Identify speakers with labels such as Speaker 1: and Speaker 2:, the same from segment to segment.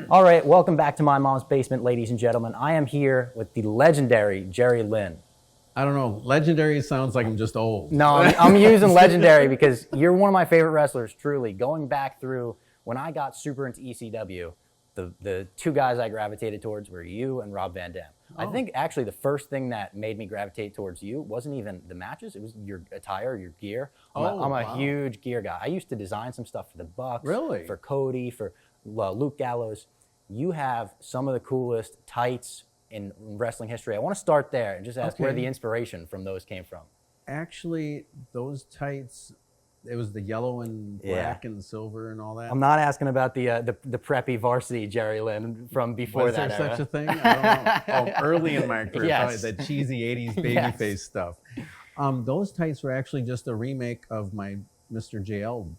Speaker 1: All right, welcome back to My Mom's Basement, ladies and gentlemen. I am here with the legendary Jerry Lynn.
Speaker 2: I don't know. Legendary sounds like I'm just old.
Speaker 1: No, I'm using legendary because you're one of my favorite wrestlers, truly. Going back through when I got super into ECW, the two guys I gravitated towards were you and Rob Van Dam. I think actually the first thing that made me gravitate towards you wasn't even the matches, it was your attire, your gear. I'm a huge gear guy. I used to design some stuff for the Bucks,
Speaker 2: Really?
Speaker 1: for Cody, for Luke Gallows. You have some of the coolest tights in wrestling history. I want to start there and just ask where the inspiration from those came from.
Speaker 2: Actually, those tights, it was the yellow and black and silver and all that.
Speaker 1: I'm not asking about the preppy varsity Jerry Lynn from before
Speaker 2: Was
Speaker 1: that
Speaker 2: there
Speaker 1: era.
Speaker 2: such a thing? I don't know. Early in my career,
Speaker 1: Yes.
Speaker 2: probably the cheesy 80s babyface stuff. Those tights were actually just a remake of my Mr. JL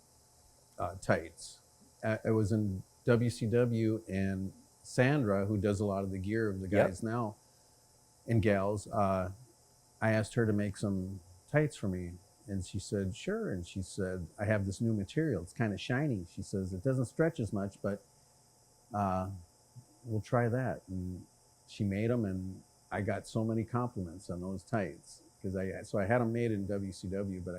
Speaker 2: tights. It was in WCW, and Sandra, who does a lot of the gear of the guys now and gals, I asked her to make some tights for me, and she said sure. And she said, I have this new material, it's kind of shiny. She says it doesn't stretch as much, but we'll try that. And she made them, and I got so many compliments on those tights because I had them made in WCW, but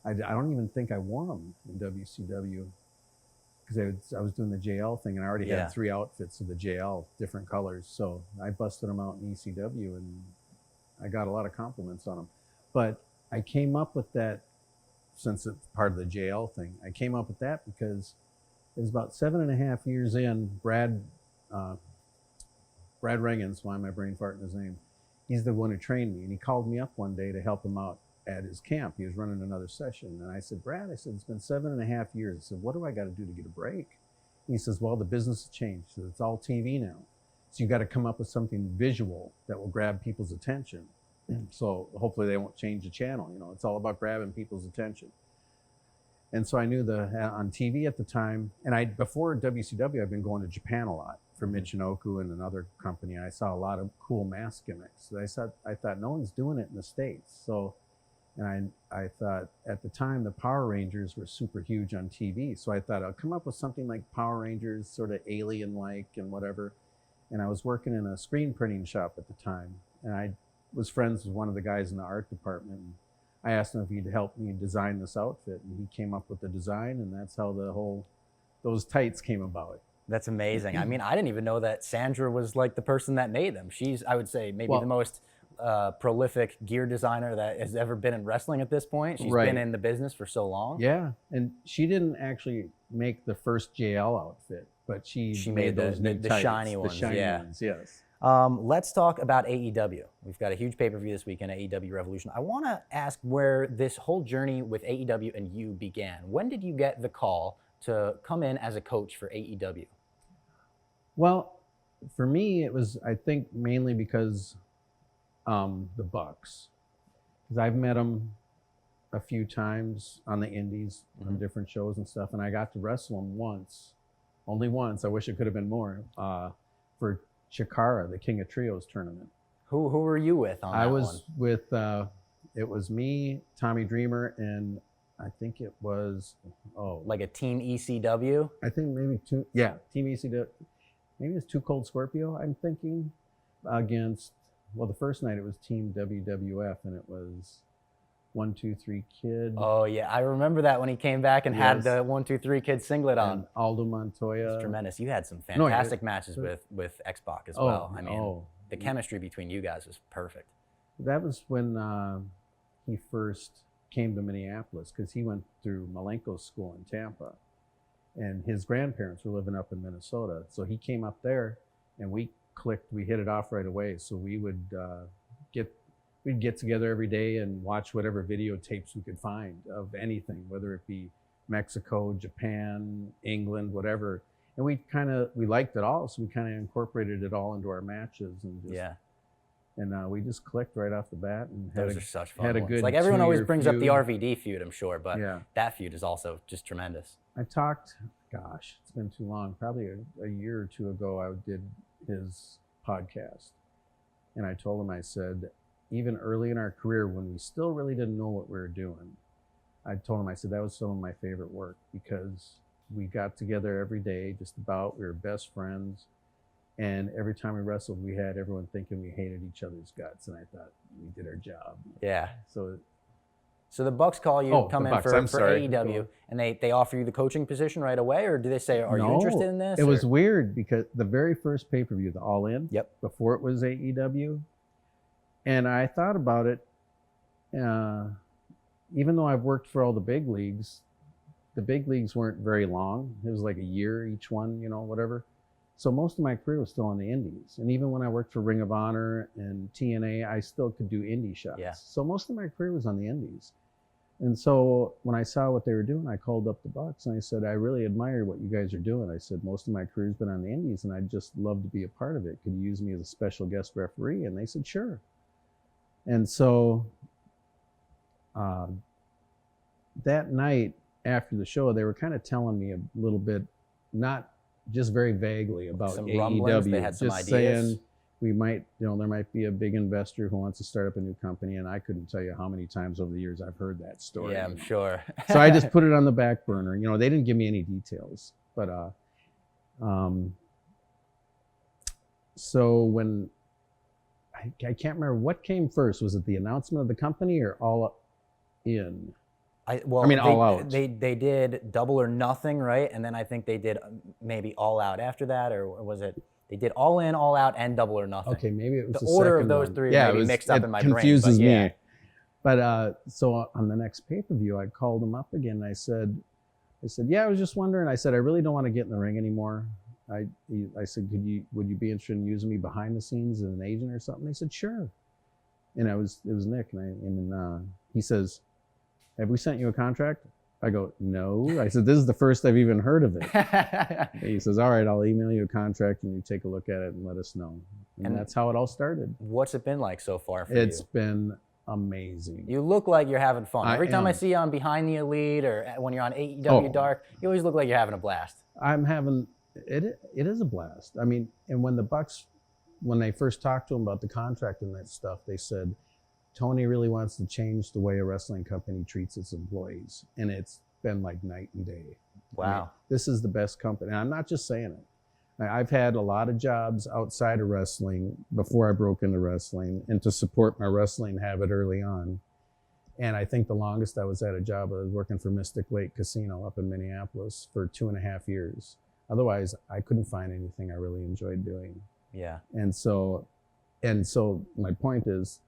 Speaker 2: I don't even think I wore them in WCW. Because I was doing the JL thing, and I already had 3 outfits of the JL, different colors. So I busted them out in ECW, and I got a lot of compliments on them. But I came up with that, since it's part of the JL thing, I came up with that because it was about 7.5 years in, Brad Reagan's, why am I brain farting his name? He's the one who trained me, and he called me up one day to help him out at his camp. He was running another session, and I said, Brad, I said, it's been 7.5 years. I said, what do I got to do to get a break? And he says, well, the business has changed. So it's all TV now. So you got to come up with something visual that will grab people's attention. So hopefully they won't change the channel. You know, it's all about grabbing people's attention. And so I knew on TV at the time, and before WCW, I've been going to Japan a lot for Michinoku and another company. I saw a lot of cool mask gimmicks. So I thought no one's doing it in the States. So, and I thought at the time the Power Rangers were super huge on TV. So I thought I'll come up with something like Power Rangers, sort of alien-like and whatever. And I was working in a screen printing shop at the time. And I was friends with one of the guys in the art department. And I asked him if he'd help me design this outfit. And he came up with the design, and that's how those tights came about.
Speaker 1: That's amazing. I mean, I didn't even know that Sandra was like the person that made them. She's, I would say, maybe the most prolific gear designer that has ever been in wrestling at this point. She's been in the business for so long.
Speaker 2: Yeah, and she didn't actually make the first JL outfit, but she made those
Speaker 1: the shiny ones.
Speaker 2: The shiny ones, yes.
Speaker 1: Let's talk about AEW. We've got a huge pay-per-view this weekend, AEW Revolution. I want to ask where this whole journey with AEW and you began. When did you get the call to come in as a coach for AEW?
Speaker 2: Well, for me, it was, I think, mainly because the Bucks. Because I've met them a few times on the indies, on different shows and stuff, and I got to wrestle them once, only once. I wish it could have been more, for Chikara, the King of Trios tournament.
Speaker 1: Who were you with on that one?
Speaker 2: I was with, it was me, Tommy Dreamer, and I think it was,
Speaker 1: like a Team ECW?
Speaker 2: I think maybe Team ECW. Maybe it's Too Cold Scorpio, I'm thinking, against, well, the first night it was Team WWF, and it was 1, 2, 3 Kid.
Speaker 1: Oh, yeah. I remember that when he came back and had the 1, 2, 3 Kid singlet on.
Speaker 2: And Aldo Montoya.
Speaker 1: It's tremendous. You had some fantastic matches with X-Pac as well. I mean, the chemistry between you guys was perfect.
Speaker 2: That was when he first came to Minneapolis, because he went through Malenko's school in Tampa. And his grandparents were living up in Minnesota. So he came up there, and we clicked, we hit it off right away. So we would we'd get together every day and watch whatever videotapes we could find of anything, whether it be Mexico, Japan, England, whatever. And we liked it all, so we kind of incorporated it all into our matches, and we just clicked right off the bat, and
Speaker 1: those are such fun
Speaker 2: had a
Speaker 1: ones.
Speaker 2: good
Speaker 1: Like everyone always brings
Speaker 2: feud.
Speaker 1: up the RVD feud, I'm sure, but that feud is also just tremendous.
Speaker 2: I talked, gosh, it's been too long, probably a year or two ago, I did his podcast. And I told him, I said, even early in our career, when we still really didn't know what we were doing, I told him, I said, that was some of my favorite work, because we got together every day, just about. We were best friends. And every time we wrestled, we had everyone thinking we hated each other's guts. And I thought we did our job.
Speaker 1: Yeah.
Speaker 2: So
Speaker 1: the Bucks call you, come in for
Speaker 2: sorry.
Speaker 1: AEW, and they offer you the coaching position right away, or do they say, are you interested in this?
Speaker 2: It was weird because the very first pay-per-view, the All In,
Speaker 1: yep,
Speaker 2: before it was AEW, and I thought about it, even though I've worked for all the big leagues weren't very long. It was like a year each one, whatever. So most of my career was still on the indies. And even when I worked for Ring of Honor and TNA, I still could do indie shots.
Speaker 1: Yeah.
Speaker 2: So most of my career was on the indies. And so when I saw what they were doing, I called up the Bucks and I said, I really admire what you guys are doing. I said, most of my career's been on the indies and I'd just love to be a part of it. Could you use me as a special guest referee? And they said, sure. And so that night after the show, they were kind of telling me a little bit, not just very vaguely about some AEW.
Speaker 1: They had some
Speaker 2: just
Speaker 1: ideas.
Speaker 2: Saying we might, there might be a big investor who wants to start up a new company, and I couldn't tell you how many times over the years I've heard that story.
Speaker 1: Yeah, I'm sure.
Speaker 2: So I just put it on the back burner. They didn't give me any details, but so when I can't remember what came first. Was it the announcement of the company or All In? All Out.
Speaker 1: They did Double or Nothing, right? And then I think they did maybe All Out after that, or was it? They did All In, All Out, and Double or Nothing.
Speaker 2: Okay, maybe it was
Speaker 1: the order of those three.
Speaker 2: Yeah,
Speaker 1: maybe mixed up in my brain.
Speaker 2: It confuses
Speaker 1: me.
Speaker 2: Yeah. But so on the next pay-per-view, I called him up again. And I said, yeah, I was just wondering. I said, I really don't want to get in the ring anymore. I said, would you be interested in using me behind the scenes as an agent or something? They said, sure. And it was Nick, and he says, have we sent you a contract? I go, no. I said, this is the first I've even heard of it. He says, all right, I'll email you a contract and you take a look at it and let us know. And that's how it all started.
Speaker 1: What's it been like so far for you?
Speaker 2: It's been amazing.
Speaker 1: You look like you're having fun. Every time I see you on Behind the Elite or when you're on AEW Dark, you always look like you're having a blast.
Speaker 2: I'm having, it is a blast. I mean, and when the Bucks, when they first talked to him about the contract and that stuff, they said, Tony really wants to change the way a wrestling company treats its employees. And it's been like night and day.
Speaker 1: Wow.
Speaker 2: I mean, this is the best company. And I'm not just saying it. I've had a lot of jobs outside of wrestling before I broke into wrestling and to support my wrestling habit early on. And I think the longest I was at a job, I was working for Mystic Lake Casino up in Minneapolis for 2.5 years. Otherwise, I couldn't find anything I really enjoyed doing.
Speaker 1: Yeah.
Speaker 2: And so my point is,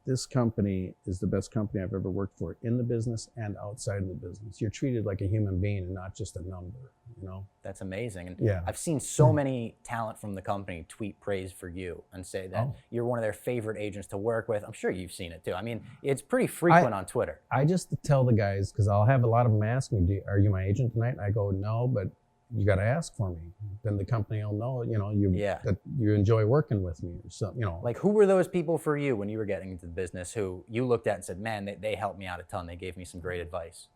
Speaker 2: this company is the best company I've ever worked for in the business and outside of the business. You're treated like a human being and not just a number, That's
Speaker 1: amazing. And
Speaker 2: yeah.
Speaker 1: I've seen so many talent from the company tweet praise for you and say that you're one of their favorite agents to work with. I'm sure you've seen it too. I mean, it's pretty frequent on Twitter.
Speaker 2: I just tell the guys, because I'll have a lot of them ask me, are you my agent tonight? And I go, no, but you got to ask for me. Then the company will know, that you enjoy working with me or something,
Speaker 1: Like, who were those people for you when you were getting into the business who you looked at and said, man, they helped me out a ton. They gave me some great advice.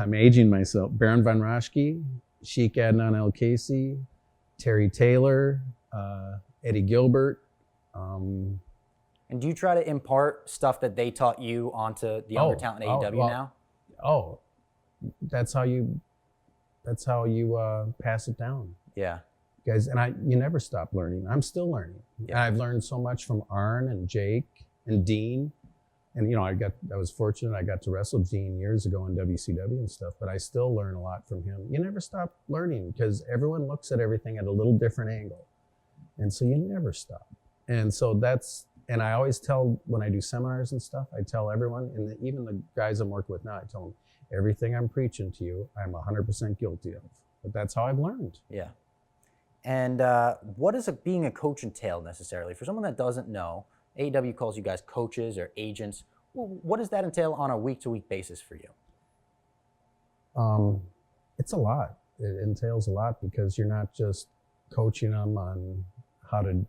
Speaker 2: I'm aging myself. Baron Von Raschke, Sheik Adnan El Casey, Terry Taylor, Eddie Gilbert.
Speaker 1: And do you try to impart stuff that they taught you onto the younger talent in AEW now?
Speaker 2: Oh, that's how you pass it down.
Speaker 1: Yeah.
Speaker 2: Guys, and you never stop learning. I'm still learning.
Speaker 1: Yeah.
Speaker 2: And I've learned so much from Arn and Jake and Dean. And I was fortunate I got to wrestle Dean years ago in WCW and stuff, but I still learn a lot from him. You never stop learning because everyone looks at everything at a little different angle. And so you never stop. And so and I always tell, when I do seminars and stuff, I tell everyone, and even the guys I'm working with now, I tell them, everything I'm preaching to you, I'm 100% guilty of. But that's how I've learned.
Speaker 1: Yeah. And what does being a coach entail necessarily? For someone that doesn't know, AEW calls you guys coaches or agents. Well, what does that entail on a week-to-week basis for you?
Speaker 2: It's a lot. It entails a lot because you're not just coaching them on how to,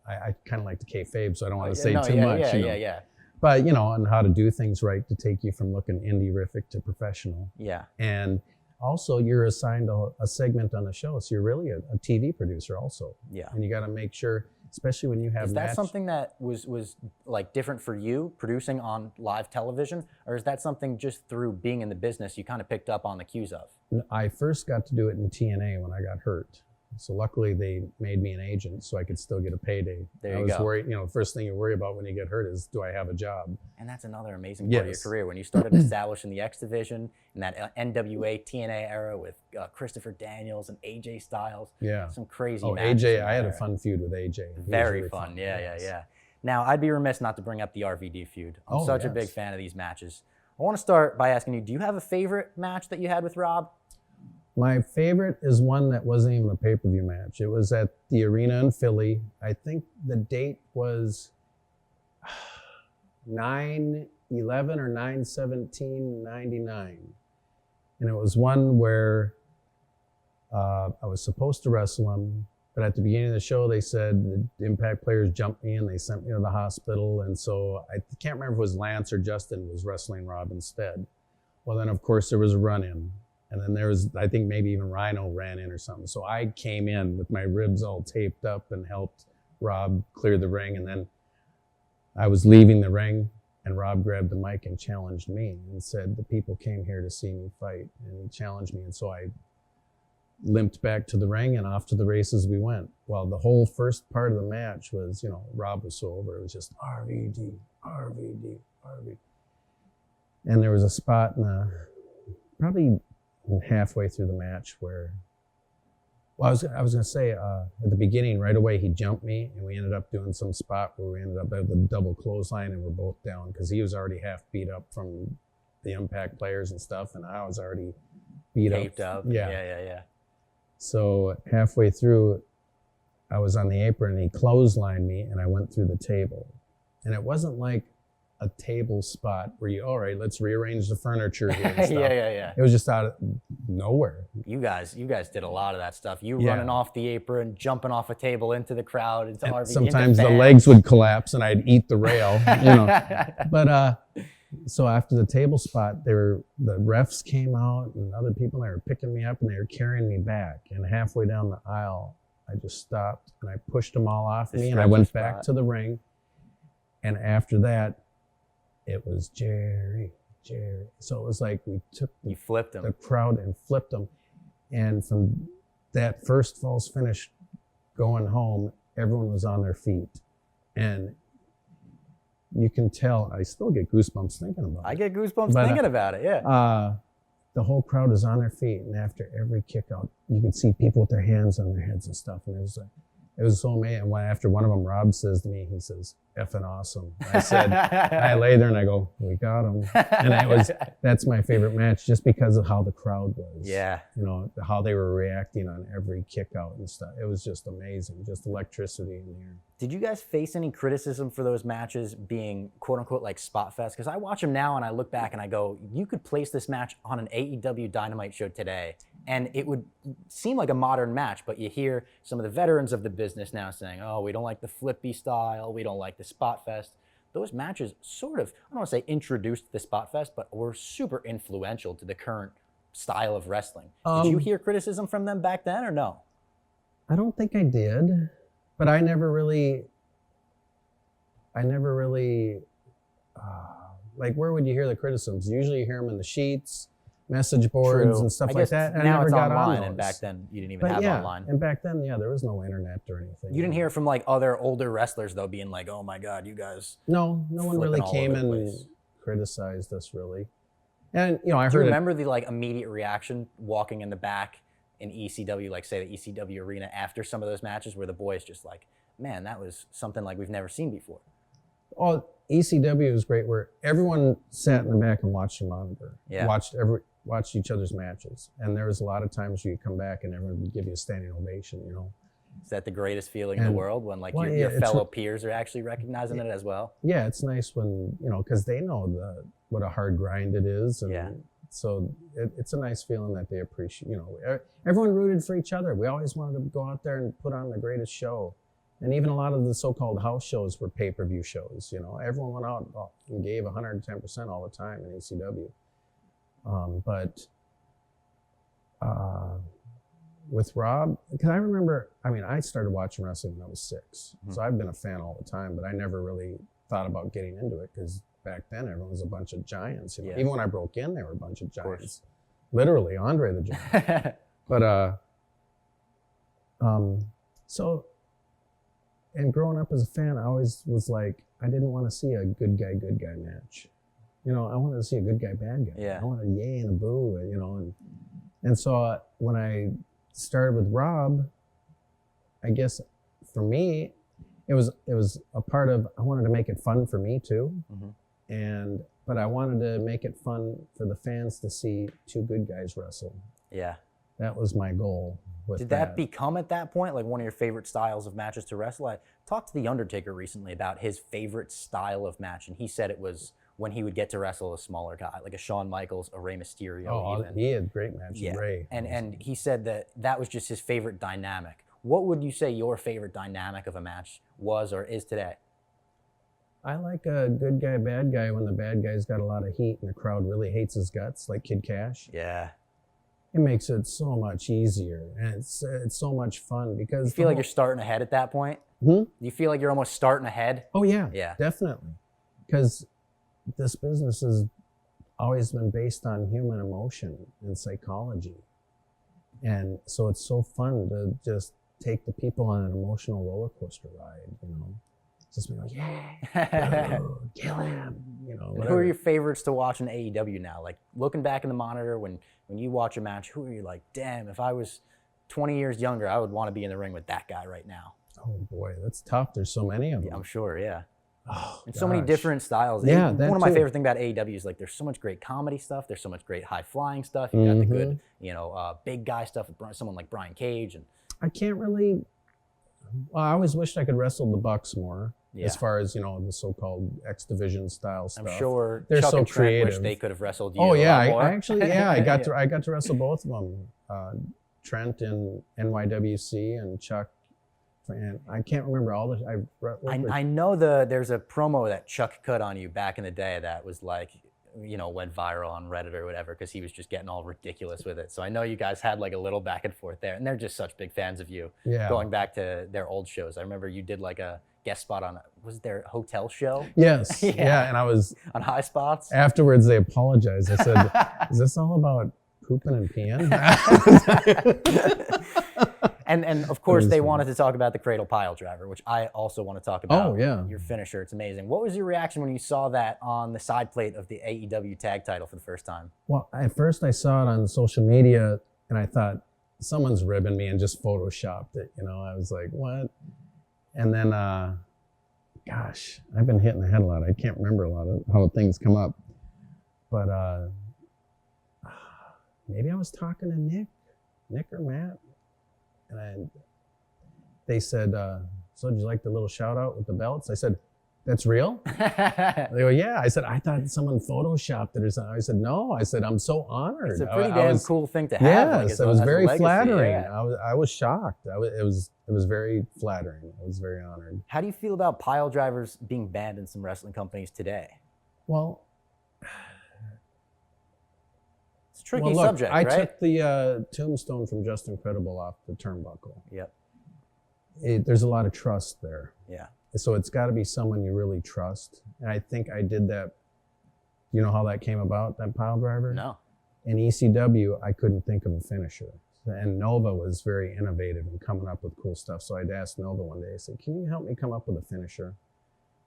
Speaker 2: I kind of like to kayfabe, so I don't want to say too much.
Speaker 1: Yeah.
Speaker 2: But, on how to do things right to take you from looking indie-rific to professional.
Speaker 1: Yeah.
Speaker 2: And also, you're assigned a segment on the show, so you're really a TV producer also.
Speaker 1: Yeah.
Speaker 2: And you got to make sure, especially when you have
Speaker 1: Is that something that was like different for you, producing on live television, or is that something just through being in the business you kind of picked up on the cues of?
Speaker 2: I first got to do it in TNA when I got hurt. So luckily they made me an agent so I could still get a payday.
Speaker 1: There you
Speaker 2: I was
Speaker 1: go.
Speaker 2: worried, the first thing you worry about when you get hurt is, do I have a job?
Speaker 1: And that's another amazing part of your
Speaker 2: Yes.
Speaker 1: career. When you started establishing the X Division in that NWA TNA era with Christopher Daniels and AJ Styles.
Speaker 2: Yeah.
Speaker 1: Some crazy
Speaker 2: Oh,
Speaker 1: matches.
Speaker 2: AJ,
Speaker 1: in
Speaker 2: I
Speaker 1: that
Speaker 2: had a
Speaker 1: era.
Speaker 2: fun feud with AJ. He was
Speaker 1: Very
Speaker 2: really
Speaker 1: fun.
Speaker 2: Yes.
Speaker 1: Yeah. Now, I'd be remiss not to bring up the RVD feud. I'm
Speaker 2: Oh,
Speaker 1: such a
Speaker 2: yes.
Speaker 1: big fan of these matches. I want to start by asking you, do you have a favorite match that you had with Rob?
Speaker 2: My favorite is one that wasn't even a pay-per-view match. It was at the arena in Philly. I think the date was 9/11 or 9/17/99. And it was one where I was supposed to wrestle him, but at the beginning of the show, they said the Impact players jumped me and they sent me to the hospital. And so I can't remember if it was Lance or Justin was wrestling Rob instead. Well, then, of course, there was a run-in. And then there was, I think maybe even Rhino ran in or something. So I came in with my ribs all taped up and helped Rob clear the ring. And then I was leaving the ring and Rob grabbed the mic and challenged me and said, the people came here to see me fight. And he challenged me. And so I limped back to the ring and off to the races we went. Well, the whole first part of the match was, Rob was so over. It was just RVD, RVD, RVD. And there was a spot probably halfway through the match where, I was going to say at the beginning, right away, he jumped me and we ended up doing some spot where we ended up at the double clothesline and we're both down because he was already half beat up from the Impact players and stuff and I was already beat
Speaker 1: Taped up. Yeah.
Speaker 2: So halfway through, I was on the apron and he clotheslined me and I went through the table. And it wasn't like a table spot where all right, let's rearrange the furniture here and stuff.
Speaker 1: Yeah.
Speaker 2: It was just out of nowhere.
Speaker 1: You guys did a lot of that stuff. You running off the apron, jumping off a table into the crowd, into RVD.
Speaker 2: Sometimes the legs would collapse and I'd eat the rail, But so after the table spot, the refs came out and other people, they were picking me up and they were carrying me back. And halfway down the aisle, I just stopped and I pushed them all off me and I went back to the ring. And after that, it was Jerry. So it was like
Speaker 1: you flipped him.
Speaker 2: The crowd and flipped them. And from that first false finish going home, everyone was on their feet. And you can tell, I still get goosebumps thinking about it.
Speaker 1: I get goosebumps thinking about it, yeah.
Speaker 2: The whole crowd is on their feet. And after every kick out, you can see people with their hands on their heads and stuff. And it was so amazing. After one of them, Rob says to me, he says, effing awesome. I said, I lay there and I go, we got him. And that's my favorite match just because of how the crowd was.
Speaker 1: Yeah.
Speaker 2: How they were reacting on every kick out and stuff. It was just amazing, just electricity in the air.
Speaker 1: Did you guys face any criticism for those matches being quote unquote like spot fest? Because I watch them now and I look back and I go, you could place this match on an AEW Dynamite show today and it would seem like a modern match, but you hear some of the veterans of the business now saying, oh, we don't like the flippy style, we don't like the spot fest. Those matches sort of, I don't want to say introduced the spot fest, but were super influential to the current style of wrestling. Did you hear criticism from them back then or no?
Speaker 2: I don't think I did, but I never really, like, where would you hear the criticisms? Usually you hear them in the sheets, message boards and stuff like that. And
Speaker 1: now
Speaker 2: I never
Speaker 1: it's
Speaker 2: got
Speaker 1: online,
Speaker 2: on those.
Speaker 1: and back then you didn't even have online.
Speaker 2: And back then, there was no internet or anything.
Speaker 1: You didn't hear from like other older wrestlers though, being like, "Oh my God, you guys."
Speaker 2: No one really came and criticized us really. And I heard.
Speaker 1: Do you remember the like immediate reaction walking in the back in ECW, like say the ECW arena after some of those matches, where the boys just like, "Man, that was something like we've never seen before."
Speaker 2: Oh, ECW was great, where everyone sat in the back and watched the monitor.
Speaker 1: Yeah.
Speaker 2: Watched each other's matches. And there was a lot of times you come back and everyone would give you a standing ovation,
Speaker 1: Is that the greatest feeling in the world when like your fellow peers are actually recognizing it as well?
Speaker 2: Yeah, it's nice when, because they know what a hard grind it is. And so it's a nice feeling that they appreciate, everyone rooted for each other. We always wanted to go out there and put on the greatest show. And even a lot of the so-called house shows were pay-per-view shows, Everyone went out and gave 110% all the time in ECW. with Rob, because I remember, I started watching wrestling when I was 6. So I've been a fan all the time, but I never really thought about getting into it because back then everyone was a bunch of giants.
Speaker 1: Yeah.
Speaker 2: Even when I broke in, they were a bunch of giants. Literally, Andre the Giant. But, and growing up as a fan, I always was like, I didn't want to see a good guy match. I wanted to see a good guy, bad guy.
Speaker 1: Yeah.
Speaker 2: I wanted a yay and a boo, and so when I started with Rob, I guess for me, it was a part of, I wanted to make it fun for me too. But I wanted to make it fun for the fans to see two good guys wrestle.
Speaker 1: Yeah.
Speaker 2: That was my goal with
Speaker 1: Did that become at that point like one of your favorite styles of matches to wrestle? I talked to The Undertaker recently about his favorite style of match, and he said it was when he would get to wrestle a smaller guy, like a Shawn Michaels, a Rey Mysterio.
Speaker 2: Oh,
Speaker 1: even.
Speaker 2: He had great matches,
Speaker 1: Yeah.
Speaker 2: Rey.
Speaker 1: And he said that was just his favorite dynamic. What would you say your favorite dynamic of a match was or is today?
Speaker 2: I like a good guy, bad guy when the bad guy's got a lot of heat and the crowd really hates his guts, like Kid Cash.
Speaker 1: Yeah.
Speaker 2: It makes it so much easier, and it's so much fun because
Speaker 1: You feel like you're starting ahead at that point?
Speaker 2: Hmm?
Speaker 1: You feel like you're almost starting ahead?
Speaker 2: Oh yeah,
Speaker 1: Yeah.
Speaker 2: definitely, because this business has always been based on human emotion and psychology, and so it's so fun to just take the people on an emotional roller coaster ride. Just be like, yeah, kill him.
Speaker 1: And who are your favorites to watch in AEW now? Like looking back in the monitor when you watch a match, who are you like, damn, if I was 20 years younger, I would want to be in the ring with that guy right now.
Speaker 2: Oh boy, that's tough. There's so many of them.
Speaker 1: I'm sure, yeah.
Speaker 2: Oh,
Speaker 1: and so many different styles.
Speaker 2: Yeah,
Speaker 1: One
Speaker 2: that
Speaker 1: of my
Speaker 2: too.
Speaker 1: favorite things about AEW is like there's so much great comedy stuff. There's so much great high flying stuff. You've got the good, big guy stuff with someone like Brian Cage. And
Speaker 2: I can't really. Well, I always wished I could wrestle the Bucks more.
Speaker 1: Yeah.
Speaker 2: As far as the so-called X Division style stuff.
Speaker 1: I'm sure
Speaker 2: they're
Speaker 1: Chuck
Speaker 2: so
Speaker 1: and Trent wish
Speaker 2: creative.
Speaker 1: they could have wrestled you.
Speaker 2: Oh yeah,
Speaker 1: a lot more.
Speaker 2: I actually I got to wrestle both of them. Trent in NYWC and Chuck. And I can't remember all the.
Speaker 1: I know there's a promo that Chuck cut on you back in the day that was like, went viral on Reddit or whatever because he was just getting all ridiculous with it. So I know you guys had like a little back and forth there, and they're just such big fans of you.
Speaker 2: Yeah.
Speaker 1: Going back to their old shows, I remember you did like a guest spot on was it their hotel show?
Speaker 2: Yes.
Speaker 1: Yeah.
Speaker 2: Yeah, and I was
Speaker 1: on High Spots.
Speaker 2: Afterwards, they apologized. I said, "Is this all about pooping and peeing?"
Speaker 1: And of course, they wanted to talk about the cradle pile driver, which I also want to talk about.
Speaker 2: Oh, yeah.
Speaker 1: Your finisher, it's amazing. What was your reaction when you saw that on the side plate of the AEW tag title for the first time?
Speaker 2: Well, at first I saw it on social media, and I thought, someone's ribbing me and just photoshopped it. I was like, what? And then, gosh, I've been hitting the head a lot. I can't remember a lot of how things come up. But maybe I was talking to Nick or Matt. And they said, so did you like the little shout out with the belts? I said, that's real? They go, yeah. I said, I thought someone photoshopped it or something. I said, no. I said, I'm so honored.
Speaker 1: It's a pretty damn cool thing to have.
Speaker 2: Yes, it was very flattering.
Speaker 1: Yeah.
Speaker 2: I was shocked. It was very flattering. I was very honored.
Speaker 1: How do you feel about pile drivers being banned in some wrestling companies today?
Speaker 2: Well,
Speaker 1: it's a tricky subject,
Speaker 2: I
Speaker 1: right?
Speaker 2: took the tombstone from Just Incredible off the turnbuckle.
Speaker 1: Yep.
Speaker 2: There's a lot of trust there.
Speaker 1: Yeah.
Speaker 2: So it's got to be someone you really trust. And I think I did that. You know how that came about, that pile driver?
Speaker 1: No.
Speaker 2: In ECW, I couldn't think of a finisher. And Nova was very innovative in coming up with cool stuff. So I'd asked Nova one day, I said, can you help me come up with a finisher?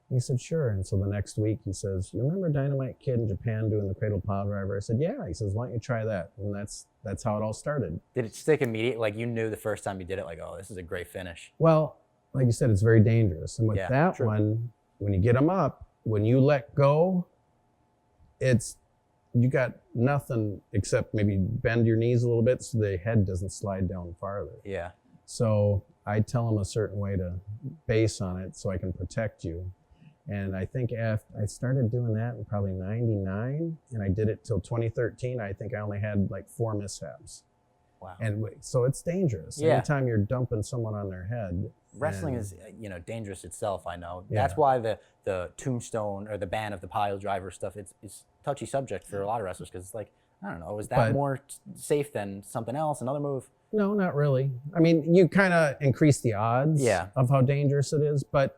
Speaker 2: And he said, sure. And so the next week he says, you remember Dynamite Kid in Japan doing the cradle pile driver? I said, yeah. He says, why don't you try that? And that's how it all started.
Speaker 1: Did it stick immediately? Like you knew the first time you did it, like, oh, this is a great finish.
Speaker 2: Well, like you said, it's very dangerous. And with that
Speaker 1: true.
Speaker 2: one, when you get them up, when you let go, you got nothing except maybe bend your knees a little bit so the head doesn't slide down farther.
Speaker 1: Yeah.
Speaker 2: So I tell them a certain way to base on it so I can protect you. And I think after I started doing that in probably 99, and I did it till 2013, I think I only had like 4 mishaps.
Speaker 1: Wow.
Speaker 2: And so it's dangerous.
Speaker 1: Yeah.
Speaker 2: Anytime you're dumping someone on their head.
Speaker 1: Wrestling is, dangerous itself, I know.
Speaker 2: Yeah.
Speaker 1: That's why the tombstone or the ban of the pile driver stuff, it's touchy subject for a lot of wrestlers because it's like, I don't know. Was that
Speaker 3: But-
Speaker 1: more safe than something else? Another move?
Speaker 3: No, not really. I mean, you kind of increase the odds
Speaker 1: Yeah.
Speaker 3: of how dangerous it is, but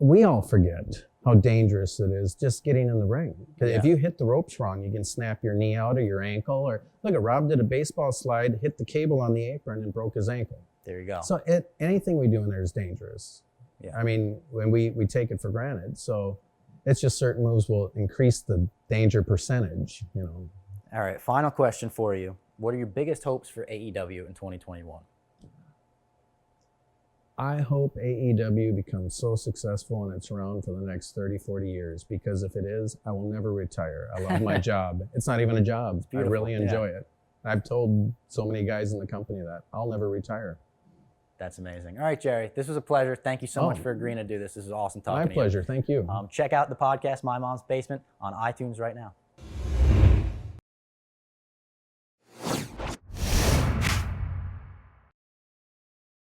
Speaker 3: we all forget how dangerous it is just getting in the ring. 'Cause if
Speaker 1: Yeah.
Speaker 3: you hit the ropes wrong, you can snap your knee out or your ankle. Or look at Rob did a baseball slide, hit the cable on the apron, and broke his ankle.
Speaker 1: There you go.
Speaker 3: So anything we do in there is dangerous.
Speaker 1: Yeah.
Speaker 3: I mean, when we take it for granted. So it's just certain moves will increase the danger percentage, you know.
Speaker 1: All right, final question for you. What are your biggest hopes for AEW in 2021?
Speaker 3: I hope AEW becomes so successful and it's around for the next 30, 40 years, because if it is, I will never retire. I love my job. It's not even a job. I
Speaker 1: beautiful,
Speaker 3: really enjoy it. I've told so many guys in the company that I'll never retire.
Speaker 1: That's amazing. All right, Jerry, this was a pleasure. Thank you so much
Speaker 3: Oh.
Speaker 1: for agreeing to do this. This is awesome talking
Speaker 3: My
Speaker 1: to you.
Speaker 3: pleasure. Thank you.
Speaker 1: Check out the podcast, My Mom's Basement, on iTunes right now.